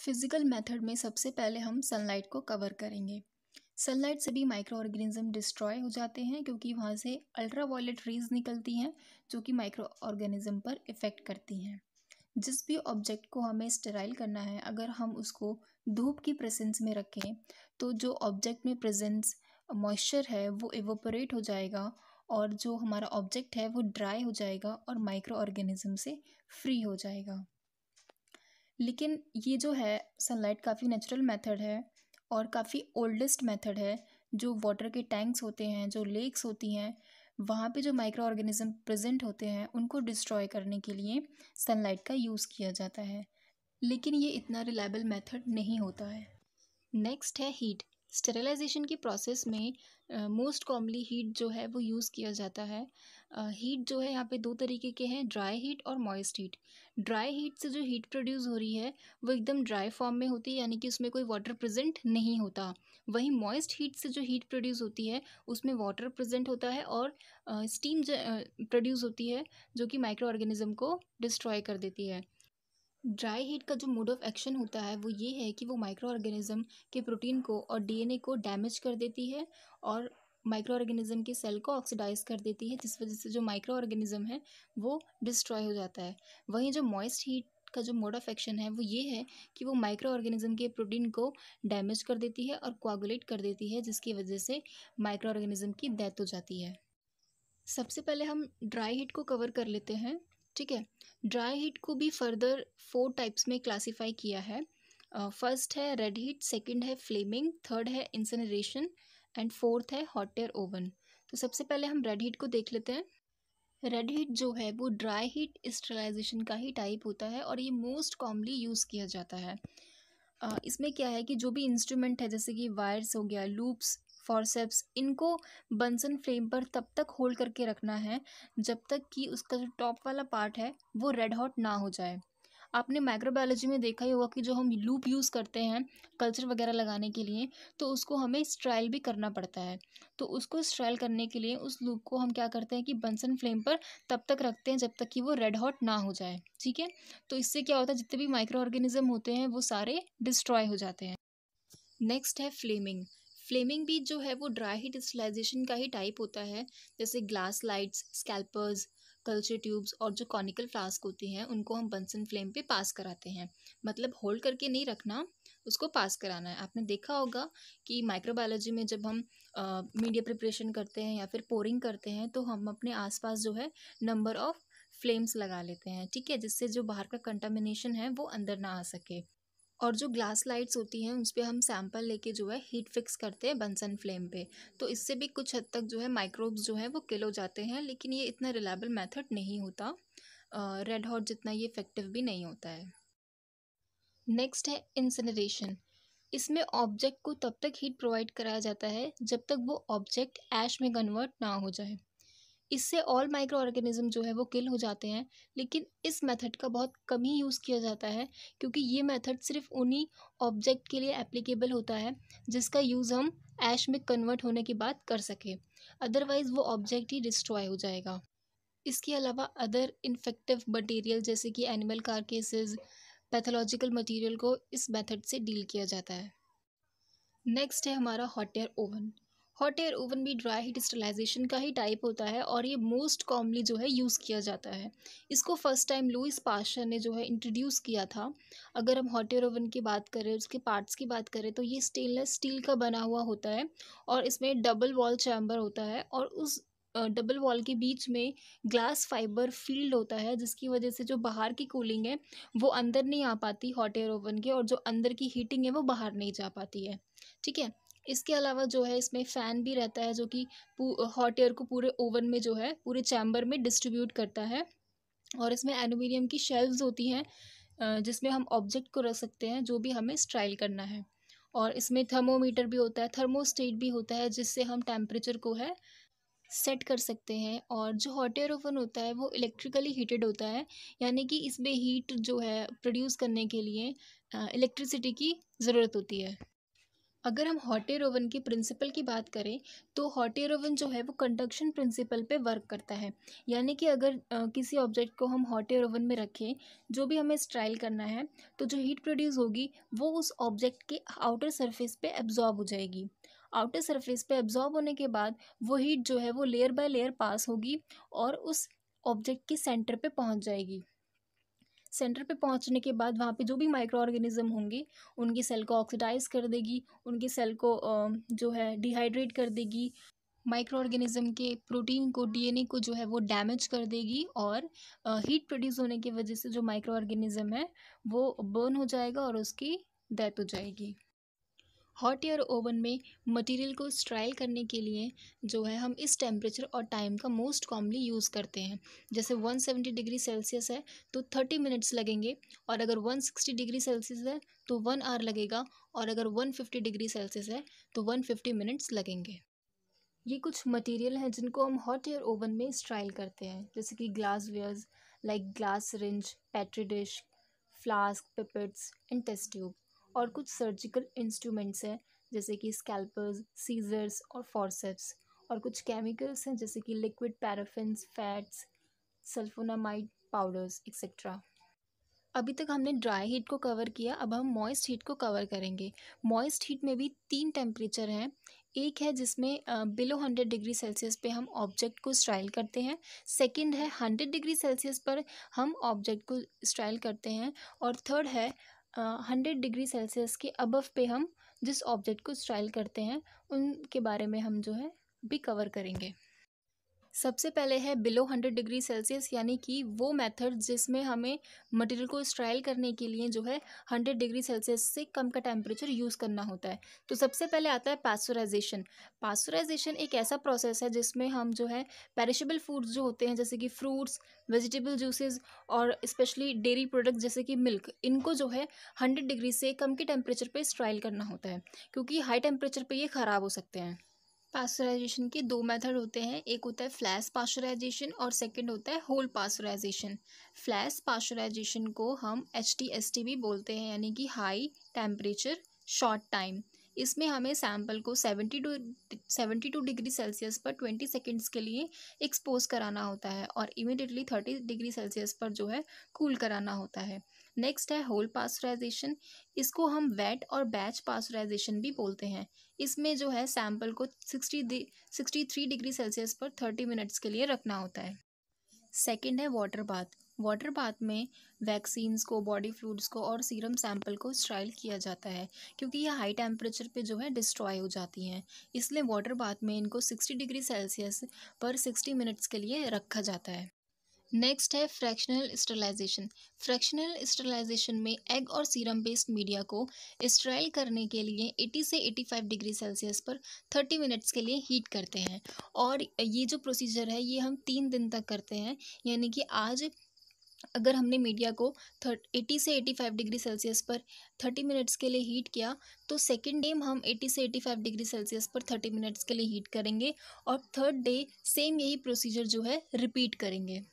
Physical method में सबसे पहले हम सनलाइट को कवर करेंगे। सनलाइट से भी माइक्रो ऑर्गेनिज्म डिस्ट्रॉय हो जाते हैं क्योंकि वहाँ से अल्ट्रा वायलेट रेज निकलती हैं जो कि माइक्रो ऑर्गेनिज्म पर इफ़ेक्ट करती हैं। जिस भी ऑब्जेक्ट को हमें स्टेराइल करना है, अगर हम उसको धूप की प्रेजेंस में रखें तो जो ऑब्जेक्ट में प्रेजेंस मॉइस्चर है वो इवोपरेट हो जाएगा और जो हमारा ऑब्जेक्ट है वो ड्राई हो जाएगा और माइक्रो ऑर्गेनिज्म से फ्री हो जाएगा। लेकिन ये जो है सनलाइट काफ़ी नेचुरल मेथड है और काफ़ी ओल्डेस्ट मेथड है। जो वाटर के टैंक्स होते हैं, जो लेक्स होती हैं, वहाँ पे जो माइक्रो ऑर्गेनिज्म प्रेजेंट होते हैं उनको डिस्ट्रॉय करने के लिए सनलाइट का यूज़ किया जाता है। लेकिन ये इतना रिलायबल मेथड नहीं होता है। नेक्स्ट है हीट। स्टेरिलाइजेशन की प्रोसेस में मोस्ट कॉमनली हीट जो है वो यूज़ किया जाता है। हीट जो है यहाँ पे दो तरीके के हैं, ड्राई हीट और मॉइस्ट हीट। ड्राई हीट से जो हीट प्रोड्यूस हो रही है वो एकदम ड्राई फॉर्म में होती है, यानी कि उसमें कोई वाटर प्रेजेंट नहीं होता। वहीं मॉइस्ट हीट से जो हीट प्रोड्यूस होती है उसमें वाटर प्रेजेंट होता है और स्टीम प्रोड्यूस होती है जो कि माइक्रो ऑर्गेनिज्म को डिस्ट्रॉय कर देती है। ड्राई हीट का जो मोड ऑफ एक्शन होता है वो ये है कि वो माइक्रो ऑर्गेनिज्म के प्रोटीन को और डीएनए को डैमेज कर देती है और माइक्रो ऑर्गेनिज्म के सेल को ऑक्सीडाइज कर देती है, जिस वजह से जो माइक्रो ऑर्गेनिज्म है वो डिस्ट्रॉय हो जाता है। वहीं जो मॉइस्ट हीट का जो मोड ऑफ एक्शन है वो ये है कि वो माइक्रो ऑर्गेनिज्म के प्रोटीन को डैमेज कर देती है और कोआगुलेट कर देती है, जिसकी वजह से माइक्रो ऑर्गेनिज्म की डेथ हो जाती है। सबसे पहले हम ड्राई हीट को कवर कर लेते हैं। ठीक है, ड्राई हीट को भी फर्दर 4 टाइप्स में क्लासिफाई किया है। फर्स्ट है रेड हीट, सेकंड है फ्लेमिंग, थर्ड है इंसिनरेशन एंड फोर्थ है हॉट एयर ओवन। तो सबसे पहले हम रेड हीट को देख लेते हैं। रेड हीट जो है वो ड्राई हीट स्टेरिलाइजेशन का ही टाइप होता है और ये मोस्ट कॉमनली यूज़ किया जाता है। इसमें क्या है कि जो भी इंस्ट्रूमेंट है, जैसे कि वायर्स हो गया, लूप्स, फॉरसेप्स, इनको बंसन फ्लेम पर तब तक होल्ड करके रखना है जब तक कि उसका जो टॉप वाला पार्ट है वो रेड हॉट ना हो जाए। आपने माइक्रोबायोलॉजी में देखा ही होगा कि जो हम लूप यूज़ करते हैं कल्चर वगैरह लगाने के लिए, तो उसको हमें स्ट्राइल भी करना पड़ता है। तो उसको स्ट्राइल करने के लिए उस लूप को हम क्या करते हैं कि बंसन फ्लेम पर तब तक रखते हैं जब तक कि वो रेड हॉट ना हो जाए। ठीक है, तो इससे क्या होता है, जितने भी माइक्रो ऑर्गेनिज्म होते हैं वो सारे डिस्ट्रॉय हो जाते हैं। नेक्स्ट है फ्लेमिंग। फ्लेमिंग भी जो है वो ड्राई हीट डिस्टिलाइजेशन का ही टाइप होता है। जैसे glass lights, scalpers, culture tubes और जो कॉनिकल फ्लास्क होती हैं उनको हम बंसन फ्लेम पे पास कराते हैं। मतलब होल्ड करके नहीं रखना, उसको पास कराना है। आपने देखा होगा कि माइक्रोबायोलॉजी में जब हम मीडिया प्रिपरेशन करते हैं या फिर पोरिंग करते हैं तो हम अपने आसपास जो है नंबर ऑफ फ्लेम्स लगा लेते हैं। ठीक है, जिससे जो बाहर का कंटामिनेशन है वो अंदर ना आ सके। और जो ग्लास लाइट्स होती हैं उस पे हम सैंपल लेके जो है हीट फिक्स करते हैं बंसन फ्लेम पे। तो इससे भी कुछ हद तक जो है माइक्रोब्स जो है वो किल हो जाते हैं, लेकिन ये इतना रिलायबल मेथड नहीं होता। रेड हॉट जितना ये इफेक्टिव भी नहीं होता है। नेक्स्ट है इंसिनरेशन। इसमें ऑब्जेक्ट को तब तक हीट प्रोवाइड कराया जाता है जब तक वो ऑब्जेक्ट ऐश में कन्वर्ट ना हो जाए। इससे ऑल माइक्रो ऑर्गेनिज्म जो है वो किल हो जाते हैं, लेकिन इस मेथड का बहुत कम ही यूज़ किया जाता है क्योंकि ये मेथड सिर्फ उन्हीं ऑब्जेक्ट के लिए एप्लीकेबल होता है जिसका यूज़ हम ऐश में कन्वर्ट होने के बाद कर सके। अदरवाइज़ वो ऑब्जेक्ट ही डिस्ट्रॉय हो जाएगा। इसके अलावा अदर इन्फेक्टिव मटेरियल जैसे कि एनिमल कार्केसेस, पैथोलॉजिकल मटेरियल को इस मेथड से डील किया जाता है। नेक्स्ट है हमारा hot air oven. Hot air oven भी ड्राई हीट स्टरलाइजेशन का ही टाइप होता है और ये मोस्ट कॉमनली जो है यूज़ किया जाता है। इसको फर्स्ट टाइम लुईस पास्चर ने जो है इंट्रोड्यूस किया था। अगर हम हॉट एयर ओवन की बात करें, उसके पार्ट्स की बात करें, तो ये स्टेनलेस स्टील का बना हुआ होता है और इसमें डबल वॉल चैम्बर होता है और उस डबल वॉल के बीच में ग्लास फाइबर फील्ड होता है, जिसकी वजह से जो बाहर की कूलिंग है वो अंदर नहीं आ पाती हॉट एयर ओवन के, और जो अंदर की हीटिंग है वो बाहर नहीं जा पाती है। ठीक है, इसके अलावा जो है इसमें फ़ैन भी रहता है जो कि हॉट एयर को पूरे ओवन में जो है पूरे चैम्बर में डिस्ट्रीब्यूट करता है। और इसमें एल्युमिनियम की शेल्व्स होती हैं जिसमें हम ऑब्जेक्ट को रख सकते हैं जो भी हमें स्टाइल करना है। और इसमें थर्मोमीटर भी होता है, थर्मोस्टेट भी होता है, जिससे हम टेम्परेचर को है सेट कर सकते हैं। और जो हॉट एयर ओवन होता है वो इलेक्ट्रिकली हीटेड होता है, यानी कि इसमें हीट जो है प्रोड्यूस करने के लिए इलेक्ट्रिसिटी की ज़रूरत होती है। अगर हम हॉट एयर ओवन के प्रिंसिपल की बात करें तो हॉट एयर ओवन जो है वो कंडक्शन प्रिंसिपल पे वर्क करता है। यानी कि अगर किसी ऑब्जेक्ट को हम हॉट एयर ओवन में रखें, जो भी हमें स्टाइल करना है, तो जो हीट प्रोड्यूस होगी वो उस ऑब्जेक्ट के आउटर सरफेस पे एब्जॉर्ब हो जाएगी। आउटर सरफेस पे एब्जॉर्ब होने के बाद वो हीट जो है वो लेयर बाय लेयर पास होगी और उस ऑब्जेक्ट के सेंटर पे पहुंच जाएगी। सेंटर पे पहुंचने के बाद वहाँ पे जो भी माइक्रो ऑर्गेनिज्म होंगे उनकी सेल को ऑक्सीडाइज कर देगी, उनकी सेल को जो है डिहाइड्रेट कर देगी, माइक्रो ऑर्गेनिज्म के प्रोटीन को, डीएनए को जो है वो डैमेज कर देगी और हीट प्रोड्यूस होने की वजह से जो माइक्रो ऑर्गेनिज्म है वो बर्न हो जाएगा और उसकी डेथ हो जाएगी। हॉट एयर ओवन में मटेरियल को स्ट्राइल करने के लिए जो है हम इस टेम्परेचर और टाइम का मोस्ट कॉमनली यूज़ करते हैं। जैसे 170 डिग्री सेल्सियस है तो 30 मिनट्स लगेंगे, और अगर 160 डिग्री सेल्सियस है तो 1 आवर लगेगा, और अगर 150 डिग्री सेल्सियस है तो 150 मिनट्स लगेंगे। ये कुछ मटेरियल हैं जिनको हम हॉट एयर ओवन में स्ट्राइल करते हैं, जैसे कि glass wares like glass rinse, petri dish, flask, pipettes and test tube, और कुछ सर्जिकल इंस्ट्रूमेंट्स हैं जैसे कि स्कैल्पर्स, सीजर्स और फॉर्सेप्स, और कुछ केमिकल्स हैं जैसे कि liquid paraffins, fats, sulphonamide powders etcetera. अभी तक हमने ड्राई हीट को कवर किया, अब हम मॉइस्ट हीट को कवर करेंगे। मॉइस्ट हीट में भी 3 टेम्परेचर हैं। एक है जिसमें बिलो 100 डिग्री सेल्सियस पे हम ऑब्जेक्ट को स्टाइल करते हैं। सेकंड है 100 डिग्री सेल्सियस पर हम ऑब्जेक्ट को स्टाइल करते हैं। और थर्ड है 100 डिग्री सेल्सियस के अबव पे हम जिस ऑब्जेक्ट को स्टाइल करते हैं उनके बारे में हम जो है भी कवर करेंगे। सबसे पहले है बिलो 100 डिग्री सेल्सियस, यानी कि वो मेथड जिसमें हमें मटेरियल को स्ट्राइल करने के लिए जो है 100 डिग्री सेल्सियस से कम का टेम्परेचर यूज़ करना होता है। तो सबसे पहले आता है पास्चराइजेशन। पास्चराइजेशन एक ऐसा प्रोसेस है जिसमें हम जो है पेरिशेबल फूड्स जो होते हैं जैसे कि फ्रूट्स, वेजिटेबल जूसेस और स्पेशली डेयरी प्रोडक्ट्स जैसे कि मिल्क, इनको जो है 100 डिग्री से कम के टेम्परेचर पर स्ट्राइल करना होता है, क्योंकि हाई टेम्परेचर पर ये ख़राब हो सकते हैं। पास्चराइजेशन के 2 मेथड होते हैं, एक होता है फ्लैश पास्चराइजेशन और सेकंड होता है होल पास्चराइजेशन। फ्लैश पास्चराइजेशन को हम HTST भी बोलते हैं, यानी कि हाई टेम्परेचर शॉर्ट टाइम। इसमें हमें सैंपल को 72 डिग्री सेल्सियस पर 20 सेकेंड्स के लिए एक्सपोज कराना होता है और इमीडिएटली 30 डिग्री सेल्सियस पर जो है कूल कराना होता है। नेक्स्ट है होल पास्चराइजेशन। इसको हम वेट और बैच पास्चराइजेशन भी बोलते हैं। इसमें जो है सैंपल को 63 डिग्री सेल्सियस पर 30 मिनट्स के लिए रखना होता है। सेकंड है वाटर बाथ। वाटर बाथ में वैक्सीन्स को, बॉडी फ्लूइड्स को और सीरम सैंपल को स्टाइल किया जाता है, क्योंकि ये हाई टेम्परेचर पे जो है डिस्ट्रॉय हो जाती हैं। इसलिए वाटर बाथ में इनको 60 डिग्री सेल्सियस पर 60 मिनट्स के लिए रखा जाता है। नेक्स्ट है फ्रैक्शनल स्टरलाइजेशन। फ्रैक्शनल स्टरलाइजेशन में एग और सीरम बेस्ड मीडिया को स्टराइल करने के लिए 80 से 85 डिग्री सेल्सियस पर 30 मिनट्स के लिए हीट करते हैं, और ये जो प्रोसीजर है ये हम 3 दिन तक करते हैं। यानी कि आज अगर हमने मीडिया को 80 से 85 डिग्री सेल्सियस पर 30 मिनट्स के लिए हीट किया, तो सेकेंड डे हम 80 से 85 डिग्री सेल्सियस पर 30 मिनट्स के लिए हीट करेंगे, और थर्ड डे सेम यही प्रोसीजर जो है रिपीट करेंगे।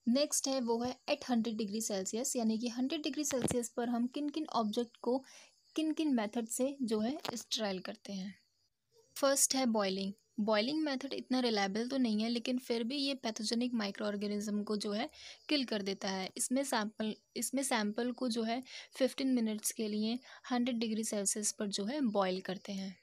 नेक्स्ट है वो है एट 100 डिग्री सेल्सियस, यानी कि 100 डिग्री सेल्सियस पर हम किन किन ऑब्जेक्ट को किन किन मेथड से जो है स्टराइल करते हैं। फर्स्ट है बॉइलिंग। बॉइलिंग मेथड इतना रिलायबल तो नहीं है, लेकिन फिर भी ये पैथोजेनिक माइक्रो ऑर्गेनिज्म को जो है किल कर देता है। इसमें सैंपल को जो है 15 मिनट्स के लिए 100 डिग्री सेल्सियस पर जो है बॉयल करते हैं।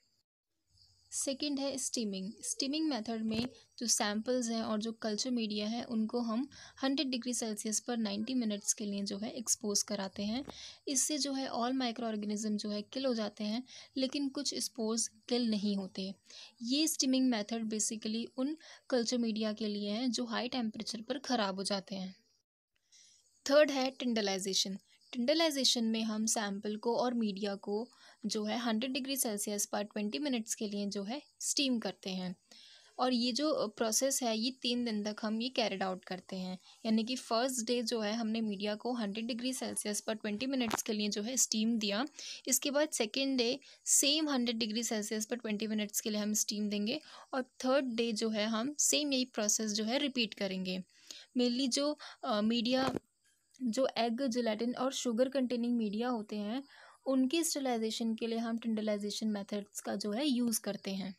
सेकंड है स्टीमिंग। स्टीमिंग मेथड में जो सैंपल्स हैं और जो कल्चर मीडिया है उनको हम 100 डिग्री सेल्सियस पर 90 मिनट्स के लिए जो है एक्सपोज कराते हैं। इससे जो है ऑल माइक्रो ऑर्गेनिज्म जो है किल हो जाते हैं, लेकिन कुछ स्पोर्स किल नहीं होते। ये स्टीमिंग मेथड बेसिकली उन कल्चर मीडिया के लिए है जो हाई टेम्परेचर पर ख़राब हो जाते हैं। थर्ड है टिंडलाइजेशन। टिंडलाइजेशन में हम सैंपल को और मीडिया को जो है 100 डिग्री सेल्सियस पर 20 मिनट्स के लिए जो है स्टीम करते हैं, और ये जो प्रोसेस है ये 3 दिन तक हम ये कैरिड आउट करते हैं। यानी कि फर्स्ट डे जो है हमने मीडिया को 100 डिग्री सेल्सियस पर 20 मिनट्स के लिए जो है स्टीम दिया। इसके बाद second day same 100 degree Celsius पर 20 मिनट्स के लिए हम स्टीम देंगे, और थर्ड डे जो है हम सेम यही प्रोसेस जो है रिपीट करेंगे। मेनली जो एग, जेलेटिन और शुगर कंटेनिंग मीडिया होते हैं उनकी स्टरलाइजेशन के लिए हम टिंडलाइजेशन मेथड्स का जो है यूज़ करते हैं।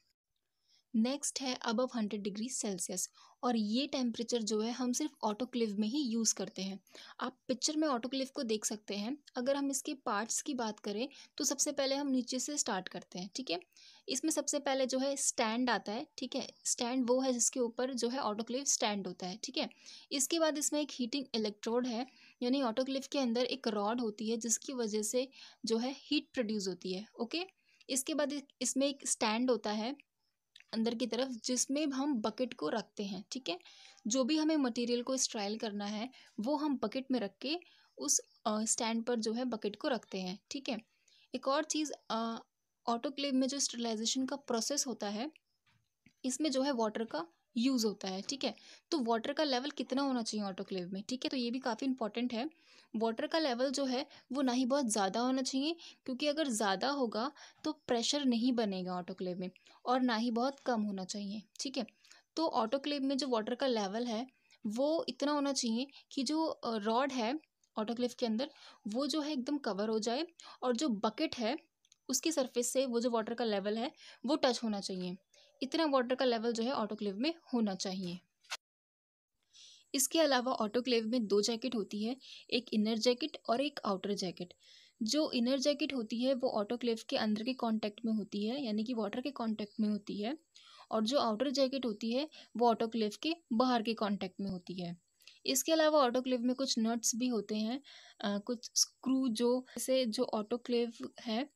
नेक्स्ट है अबव 100 डिग्री सेल्सियस, और ये टेम्परेचर जो है हम सिर्फ ऑटोक्लेव में ही यूज़ करते हैं। आप पिक्चर में ऑटोक्लेव को देख सकते हैं। अगर हम इसके पार्ट्स की बात करें तो सबसे पहले हम नीचे से स्टार्ट करते हैं, ठीक है। इसमें सबसे पहले जो है स्टैंड आता है, ठीक है। स्टैंड वो है जिसके ऊपर जो है ऑटोक्लेव स्टैंड होता है, ठीक है। इसके बाद इसमें एक हीटिंग इलेक्ट्रोड है, यानी ऑटोक्लेव के अंदर एक रॉड होती है जिसकी वजह से जो है हीट प्रोड्यूस होती है, ओके। इसके बाद इसमें एक स्टैंड होता है अंदर की तरफ जिसमें हम बकेट को रखते हैं, ठीक है। जो भी हमें मटेरियल को स्ट्राइल करना है वो हम बकेट में रख के उस स्टैंड पर जो है बकेट को रखते हैं, ठीक है। एक और चीज़, ऑटोक्लेव में जो स्टरलाइजेशन का प्रोसेस होता है इसमें जो है वाटर का यूज़ होता है, ठीक है। तो वाटर का लेवल कितना होना चाहिए ऑटोक्लेव में, ठीक है, तो ये भी काफ़ी इंपॉर्टेंट है। वाटर का लेवल जो है वो ना ही बहुत ज़्यादा होना चाहिए, क्योंकि अगर ज़्यादा होगा तो प्रेशर नहीं बनेगा ऑटोक्लेव में, और ना ही बहुत कम होना चाहिए, ठीक है। तो ऑटोक्लेव में जो वाटर का लेवल है वो इतना होना चाहिए कि जो रॉड है ऑटोक्लेव के अंदर वो जो है एकदम कवर हो जाए, और जो बकेट है उसकी सरफेस से वो जो वाटर का लेवल है वो टच होना चाहिए। इतना वाटर का लेवल जो है ऑटोक्लेव में होना चाहिए। इसके अलावा ऑटोक्लेव में दो जैकेट होती है, एक इनर जैकेट और एक आउटर जैकेट। जो इनर जैकेट होती है वो ऑटोक्लेव के अंदर के कांटेक्ट में होती है, यानी कि वाटर के कांटेक्ट में होती है, और जो आउटर जैकेट होती है वो ऑटोक्लेव के बाहर के कांटेक्ट में होती है। इसके अलावा ऑटोक्लेव में कुछ नट्स भी होते हैं, कुछ स्क्रू जो जैसे जो ऑटोक्लेव है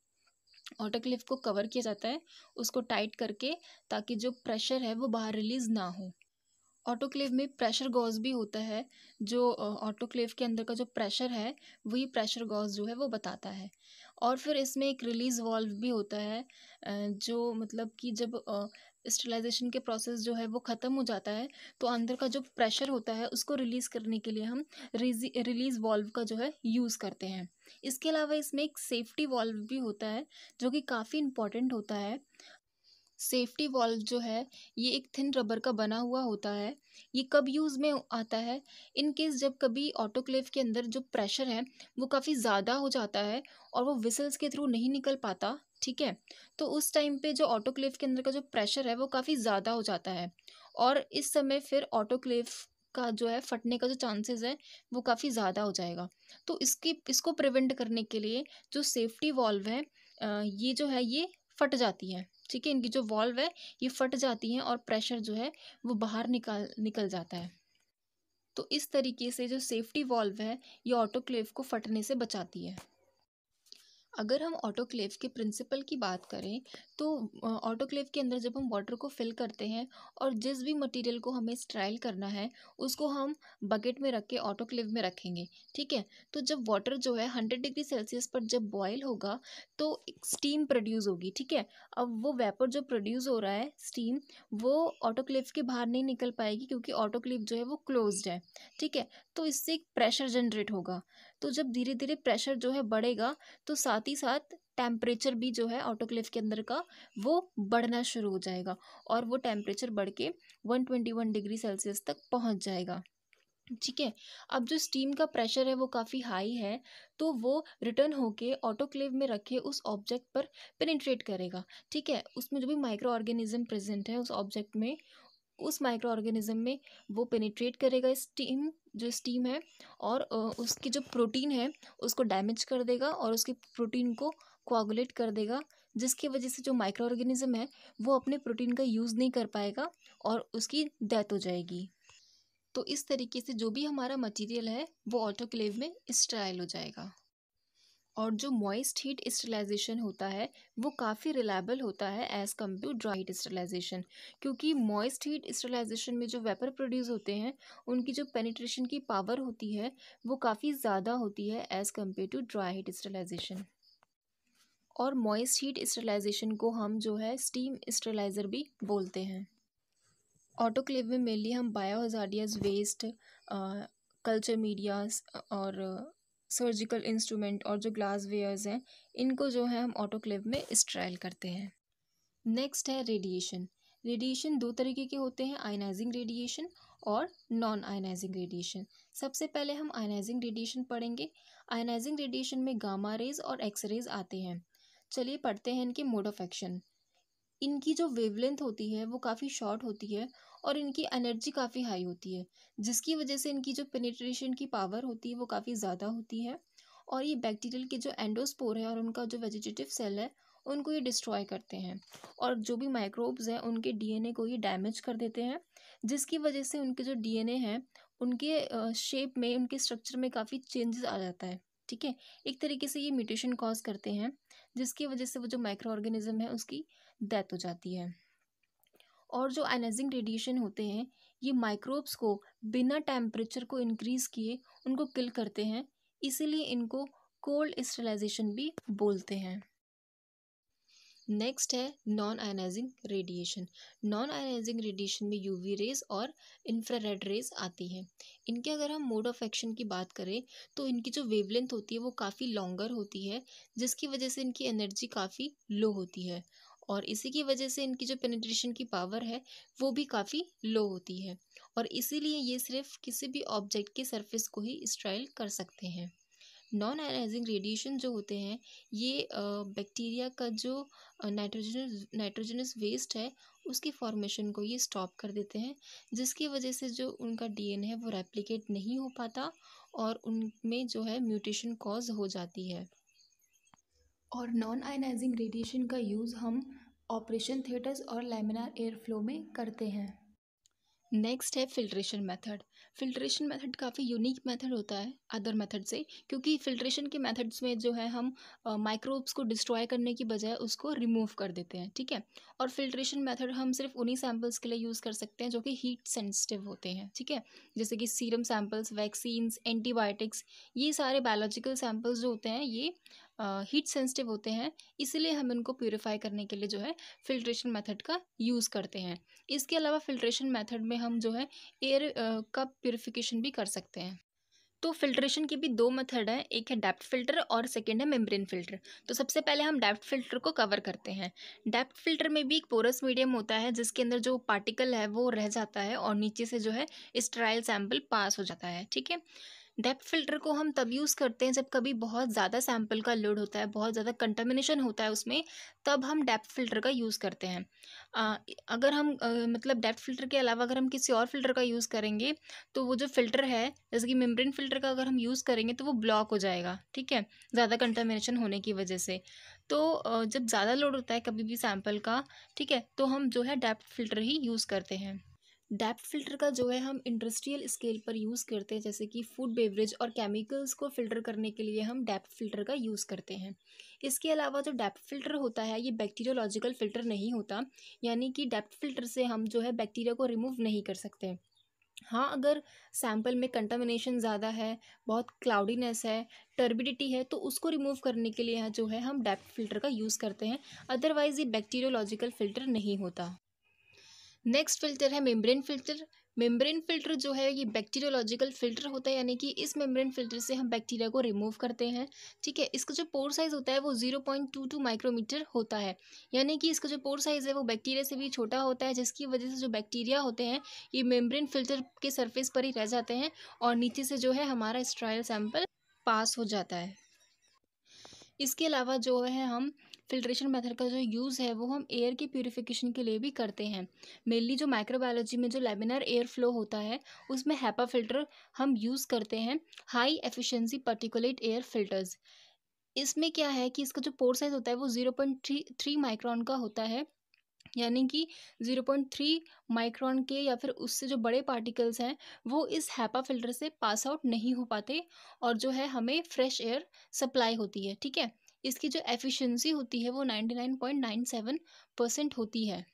ऑटोक्लेव को कवर किया जाता है उसको टाइट करके, ताकि जो प्रेशर है वो बाहर रिलीज ना हो। ऑटोक्लेव में प्रेशर गॉज भी होता है, जो ऑटोक्लेव के अंदर का जो प्रेशर है वही प्रेशर गॉज जो है वो बताता है। और फिर इसमें एक रिलीज़ वाल्व भी होता है, जो मतलब कि जब स्टरलाइजेशन के प्रोसेस जो है वो ख़त्म हो जाता है तो अंदर का जो प्रेशर होता है उसको रिलीज़ करने के लिए हम रिलीज़ वाल्व का जो है यूज़ करते हैं। इसके अलावा इसमें एक सेफ्टी वाल्व भी होता है जो कि काफ़ी इम्पॉर्टेंट होता है। सेफ्टी वॉल्व जो है ये एक थिन रबर का बना हुआ होता है। ये कब यूज़ में आता है, इन केस जब कभी ऑटोक्लेव के अंदर जो प्रेशर है वो काफ़ी ज़्यादा हो जाता है और वो विसल्स के थ्रू नहीं निकल पाता, ठीक है। तो उस टाइम पे जो ऑटोक्लेव के अंदर का जो प्रेशर है वो काफ़ी ज़्यादा हो जाता है, और इस समय फिर ऑटोक्लेव का जो है फटने का जो चांसेस है वो काफ़ी ज़्यादा हो जाएगा। तो इसको प्रिवेंट करने के लिए जो सेफ्टी वॉल्व है, ये जो है ये फट जाती है, ठीक है। इनकी जो वॉल्व है ये फट जाती हैं और प्रेशर जो है वो बाहर निकल जाता है। तो इस तरीके से जो सेफ्टी वॉल्व है ये ऑटोक्लेव को फटने से बचाती है। अगर हम ऑटोक्लेव के प्रिंसिपल की बात करें तो ऑटोक्लेव के अंदर जब हम वाटर को फिल करते हैं और जिस भी मटेरियल को हमें स्ट्राइल करना है उसको हम बकेट में रख के ऑटोक्लेव में रखेंगे, ठीक है। तो जब वाटर जो है 100 डिग्री सेल्सियस पर जब बॉयल होगा तो एक स्टीम प्रोड्यूस होगी, ठीक है। अब वो वेपर जो प्रोड्यूस हो रहा है स्टीम, वो ऑटोक्लेव के बाहर नहीं निकल पाएगी क्योंकि ऑटोक्लेव जो है वो क्लोज्ड है, ठीक है। तो इससे एक प्रेशर जनरेट होगा। तो जब धीरे धीरे प्रेशर जो है बढ़ेगा तो साथ ही साथ टेम्परेचर भी जो है ऑटोक्लेव के अंदर का वो बढ़ना शुरू हो जाएगा, और वो टेम्परेचर बढ़ के 121 डिग्री सेल्सियस तक पहुंच जाएगा, ठीक है। अब जो स्टीम का प्रेशर है वो काफ़ी हाई है, तो वो रिटर्न होके ऑटोक्लेव में रखे उस ऑब्जेक्ट पर पेनिट्रेट करेगा, ठीक है। उसमें जो भी माइक्रो ऑर्गेनिज्म प्रेजेंट है उस ऑब्जेक्ट में, उस माइक्रो ऑर्गेनिज्म में वो पेनिट्रेट करेगा स्टीम है, और उसकी जो प्रोटीन है उसको डैमेज कर देगा और उसकी प्रोटीन को कोआगुलेट कर देगा, जिसकी वजह से जो माइक्रो ऑर्गेनिज्म है वो अपने प्रोटीन का यूज़ नहीं कर पाएगा और उसकी डेथ हो जाएगी। तो इस तरीके से जो भी हमारा मटेरियल है वो ऑटोक्लेव में स्टेराइल हो जाएगा। और जो मॉइस्ट हीट स्टरलाइजेशन होता है वो काफ़ी रिलायबल होता है as compare to dry heat sterilisation, क्योंकि मॉइस्ट हीट स्टरलाइजेशन में जो वेपर प्रोड्यूस होते हैं उनकी जो पेनिट्रेशन की पावर होती है वो काफ़ी ज़्यादा होती है as compare to dry heat sterilisation. और मॉइस्ट हीट स्टरलाइजेशन को हम जो है स्टीम स्टरलाइज़र भी बोलते हैं। ऑटोक्लेव में मेनली हम बायोहजार्डियस वेस्ट, कल्चर मीडियाज और सर्जिकल इंस्ट्रूमेंट और जो ग्लास वेयर्स हैं इनको जो है हम ऑटोक्लेव में स्ट्राइल करते हैं। नेक्स्ट है रेडिएशन। रेडिएशन दो तरीके के होते हैं, आयनाइजिंग रेडिएशन और नॉन आयनाइजिंग रेडिएशन। सबसे पहले हम आयनाइजिंग रेडिएशन पढ़ेंगे। आयनाइजिंग रेडिएशन में गामा रेज और एक्स रेज आते हैं। चलिए पढ़ते हैं इनके मोड ऑफ एक्शन। इनकी जो वेवलेंथ होती है वो काफ़ी शॉर्ट होती है और इनकी एनर्जी काफ़ी हाई होती है, जिसकी वजह से इनकी जो पेनिट्रेशन की पावर होती है वो काफ़ी ज़्यादा होती है। और ये बैक्टीरियल के जो एंडोस्पोर है और उनका जो वेजिटेटिव सेल है उनको ये डिस्ट्रॉय करते हैं, और जो भी माइक्रोब्स हैं उनके डीएनए को ये डैमेज कर देते हैं, जिसकी वजह से उनके जो डीएनए हैं उनके शेप में, उनके स्ट्रक्चर में काफ़ी चेंजेस आ जाता है। ठीक है, एक तरीके से ये म्यूटेशन कॉज करते हैं, जिसकी वजह से वो जो माइक्रो ऑर्गेनिज्म है उसकी डेथ हो जाती है। और जो आयनाइजिंग रेडिएशन होते हैं ये माइक्रोब्स को बिना टेम्परेचर को इंक्रीज किए उनको किल करते हैं, इसीलिए इनको कोल्ड स्टेरिलाइजेशन भी बोलते हैं। नेक्स्ट है non ionising radiation. Non ionising radiation में यूवी रेज और इंफ्रारेड रेज आती हैं। इनके अगर हम मोड ऑफ एक्शन की बात करें तो इनकी जो वेवलेंथ होती है वो काफ़ी लॉन्गर होती है, जिसकी वजह से इनकी एनर्जी काफ़ी लो होती है, और इसी की वजह से इनकी जो पेनिट्रेशन की पावर है वो भी काफ़ी लो होती है, और इसीलिए ये सिर्फ किसी भी ऑब्जेक्ट के सरफेस को ही स्ट्राइल कर सकते हैं। नॉन आयनाइजिंग रेडिएशन जो होते हैं ये बैक्टीरिया का जो नाइट्रोजनस वेस्ट है उसकी फॉर्मेशन को ये स्टॉप कर देते हैं, जिसकी वजह से जो उनका डीएनए है वो रेप्लिकेट नहीं हो पाता और उनमें जो है म्यूटेशन कॉज हो जाती है। और नॉन आयनाइजिंग रेडिएशन का यूज़ हम ऑपरेशन थिएटर्स और लैमिनार एयर फ्लो में करते हैं। नेक्स्ट है फिल्ट्रेशन मेथड। फिल्ट्रेशन मेथड काफ़ी यूनिक मेथड होता है अदर मेथड से, क्योंकि फिल्ट्रेशन के मेथड्स में जो है हम माइक्रोब्स को डिस्ट्रॉय करने की बजाय उसको रिमूव कर देते हैं। ठीक है, और फिल्ट्रेशन मेथड हम सिर्फ उन्हीं सैम्पल्स के लिए यूज़ कर सकते हैं जो कि हीट सेंसिटिव होते हैं। ठीक है, जैसे कि सीरम सैम्पल्स, वैक्सीन्स, एंटीबायोटिक्स, ये सारे बायोलॉजिकल सैम्पल्स जो होते हैं ये हीट सेंसिटिव होते हैं, इसलिए हम इनको प्योरीफाई करने के लिए जो है फिल्ट्रेशन मेथड का यूज़ करते हैं। इसके अलावा फिल्ट्रेशन मेथड में हम जो है एयर का प्योरीफिकेशन भी कर सकते हैं। तो फिल्ट्रेशन की भी दो मेथड है, एक है डेप्थ फिल्टर और सेकेंड है मेम्ब्रेन फिल्टर। तो सबसे पहले हम डेप्थ फिल्टर को कवर करते हैं। डेप्थ फिल्टर में भी एक पोरस मीडियम होता है जिसके अंदर जो पार्टिकल है वो रह जाता है और नीचे से जो है स्टेराइल सैंपल पास हो जाता है। ठीक है, डेप्थ फिल्टर को हम तब यूज़ करते हैं जब कभी बहुत ज़्यादा सैंपल का लोड होता है, बहुत ज़्यादा कंटामिनेशन होता है उसमें, तब हम डेप्थ फिल्टर का यूज़ करते हैं। अगर हम मतलब डेप्थ फिल्टर के अलावा अगर हम किसी और फिल्टर का यूज़ करेंगे तो वो जो फ़िल्टर है, जैसे कि मेम्ब्रेन फ़िल्टर का अगर हम यूज़ करेंगे तो वो ब्लॉक हो जाएगा। ठीक है, ज़्यादा कंटामिनेशन होने की वजह से। तो जब ज़्यादा लोड होता है कभी भी सैंपल का, ठीक है, तो हम जो है डेप्थ फिल्टर ही यूज़ करते हैं। डेप्थ फिल्टर का जो है हम इंडस्ट्रियल स्केल पर यूज़ करते हैं, जैसे कि फूड बेवरेज और केमिकल्स को फिल्टर करने के लिए हम डेप्थ फिल्टर का यूज़ करते हैं। इसके अलावा जो डेप्थ फिल्टर होता है ये बैक्टीरियोलॉजिकल फ़िल्टर नहीं होता, यानी कि डेप्थ फिल्टर से हम जो है बैक्टीरिया को रिमूव नहीं कर सकते। हाँ, अगर सैंपल में कंटामिनेशन ज़्यादा है, बहुत क्लाउडीनेस है, टर्बिडिटी है, तो उसको रिमूव करने के लिए जो है हम डेप्थ फिल्टर का यूज़ करते हैं, अदरवाइज़ ये बैक्टीरियोलॉजिकल फ़िल्टर नहीं होता। नेक्स्ट फिल्टर है मेम्ब्रेन फिल्टर। मेम्ब्रेन फिल्टर जो है ये बैक्टीरियोलॉजिकल फिल्टर होता है, यानी कि इस मेम्ब्रेन फिल्टर से हम बैक्टीरिया को रिमूव करते हैं। ठीक है, इसका जो पोर साइज़ होता है वो 0.22 माइक्रोमीटर होता है, यानी कि इसका जो पोर साइज़ है वो बैक्टीरिया से भी छोटा होता है, जिसकी वजह से जो बैक्टीरिया होते हैं ये मेम्ब्रेन फिल्टर के सरफेस पर ही रह जाते हैं और नीचे से जो है हमारा स्टेराइल सैंपल पास हो जाता है। इसके अलावा जो है हम फिल्ट्रेशन मेथड का जो यूज़ है वो हम एयर की प्यूरिफिकेशन के लिए भी करते हैं। मेनली जो माइक्रोबायोलॉजी में जो लैमिनार एयर फ्लो होता है उसमें हैपा फिल्टर हम यूज़ करते हैं, high efficiency particulate air filters. इसमें क्या है कि इसका जो पोर साइज़ होता है वो 0.3 माइक्रोन का होता है, यानी कि 0.3 माइक्रोन के या फिर उससे जो बड़े पार्टिकल्स हैं वो इस हैपा फिल्टर से पास आउट नहीं हो पाते और जो है हमें फ्रेश एयर सप्लाई होती है। ठीक है, इसकी जो एफिशिएंसी होती है वो 99.97% होती है।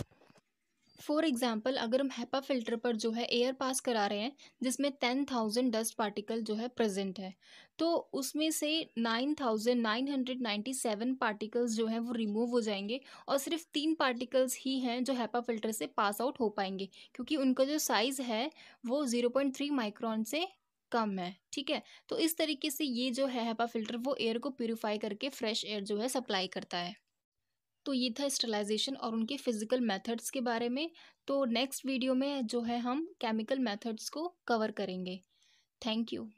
फॉर एग्जाम्पल अगर हम हैपा फिल्टर पर जो है एयर पास करा रहे हैं जिसमें 10,000 डस्ट पार्टिकल जो है प्रेजेंट है, तो उसमें से 9,997 पार्टिकल्स जो हैं वो रिमूव हो जाएंगे और सिर्फ 3 पार्टिकल्स ही हैं जो हैपा फिल्टर से पास आउट हो पाएंगे, क्योंकि उनका जो साइज़ है वो 0.3 माइक्रोन से कम है। ठीक है, तो इस तरीके से ये जो है हैपा फिल्टर वो एयर को प्यूरिफाई करके फ्रेश एयर जो है सप्लाई करता है। तो ये था स्टरलाइजेशन और उनके फिजिकल मेथड्स के बारे में। तो नेक्स्ट वीडियो में जो है हम केमिकल मेथड्स को कवर करेंगे। Thank you.